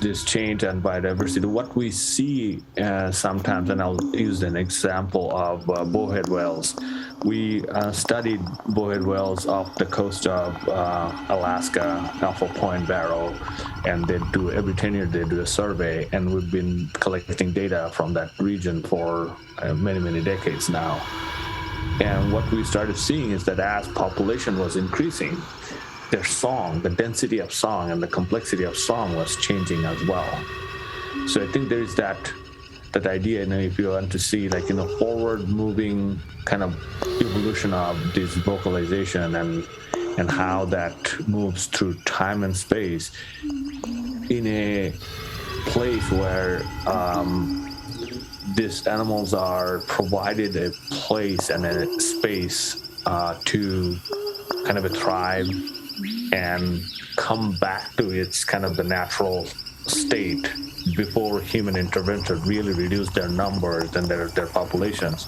This change and biodiversity. What we see sometimes, and I'll use an example of bowhead whales. We studied bowhead whales off the coast of Alaska, Alpha Point, Barrow, and they do every 10 years they do a survey, and we've been collecting data from that region for many decades now. And what we started seeing is that as population was increasing, their song, the density of song and the complexity of song was changing as well. So I think there is that idea, if you want to see forward moving kind of evolution of this vocalization and how that moves through time and space in a place where these animals are provided a place and a space to kind of thrive and come back to its kind of the natural state before human intervention really reduced their numbers and their populations.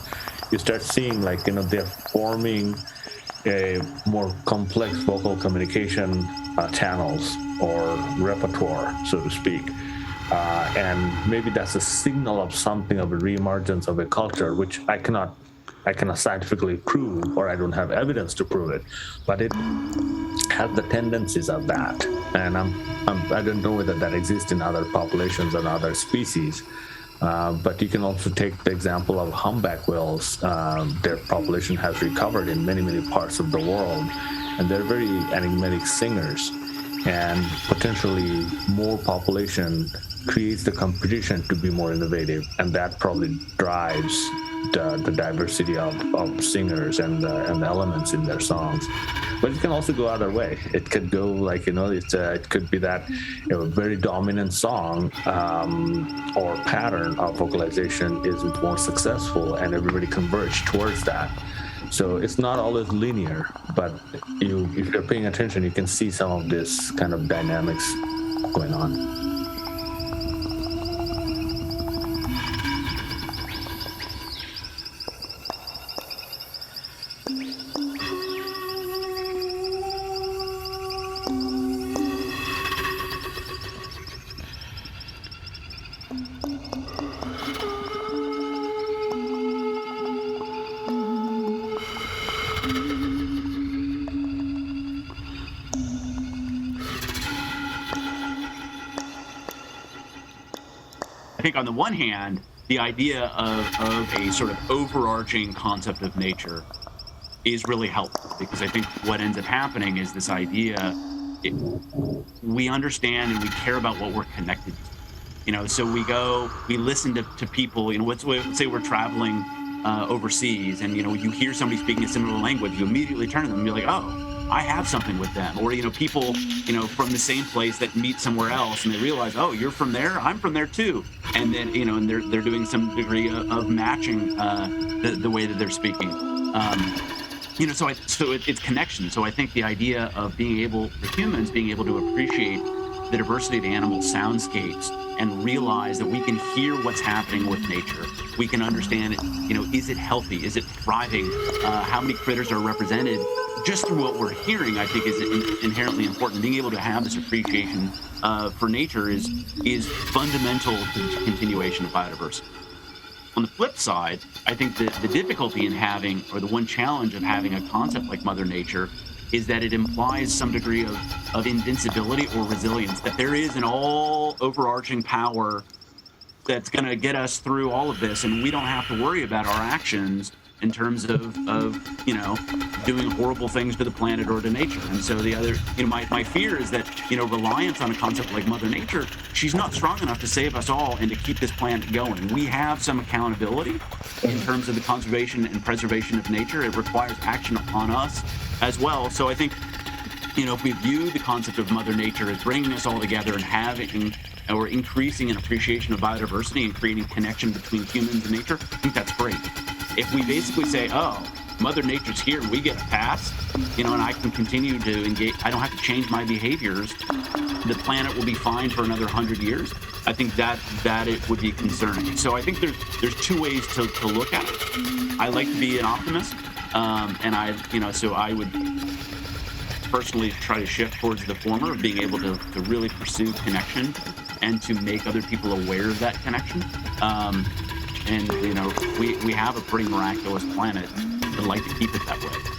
You start seeing they're forming a more complex vocal communication channels or repertoire, so to speak. And maybe that's a signal of something of a reemergence of a culture, which I cannot scientifically prove, or I don't have evidence to prove it, but it has the tendencies of that. And I don't know whether that exists in other populations and other species. But you can also take the example of humpback whales. Their population has recovered in many parts of the world, and they're very enigmatic singers. And potentially more population creates the competition to be more innovative, and that probably drives the diversity of singers and the elements in their songs. But it can also go other way. It could go it could be that a very dominant song or pattern of vocalization is more successful, and everybody converge towards that. So it's not always linear, but if you're paying attention, you can see some of this kind of dynamics going on. I think on the one hand, the idea of a sort of overarching concept of nature is really helpful, because I think what ends up happening is this idea, we understand and we care about what we're connected to. So we listen to people, let's say we're traveling overseas, and, you hear somebody speaking a similar language, you immediately turn to them and be like, oh, I have something with them. Or, people, from the same place that meet somewhere else, and they realize, oh, you're from there, I'm from there too. And then, and they're doing some degree of matching the way that they're speaking. So it's connection. So I think the idea of for humans being able to appreciate the diversity of the animal soundscapes and realize that we can hear what's happening with nature. We can understand it, is it healthy? Is it thriving? How many critters are represented? Just through what we're hearing, I think is inherently important. Being able to have this appreciation for nature is fundamental to the continuation of biodiversity. On the flip side, I think the difficulty in having, or the one challenge of having a concept like Mother Nature, is that it implies some degree of invincibility or resilience, that there is an all overarching power that's going to get us through all of this, and we don't have to worry about our actions in terms of doing horrible things to the planet or to nature. And so the other, my fear is that reliance on a concept like Mother Nature, she's not strong enough to save us all and to keep this planet going. We have some accountability in terms of the conservation and preservation of nature. It requires action upon us as well. So I think if we view the concept of Mother Nature as bringing us all together and having or increasing an appreciation of biodiversity and creating connection between humans and nature, I think that's great. If we basically say, oh, Mother Nature's here and we get a pass, and I can continue to engage, I don't have to change my behaviors, the planet will be fine for another 100 years, I think that it would be concerning. So I think there's two ways to look at it. I like to be an optimist, and so I would personally try to shift towards the former of being able to really pursue connection and to make other people aware of that connection. And we have a pretty miraculous planet. I'd like to keep it that way.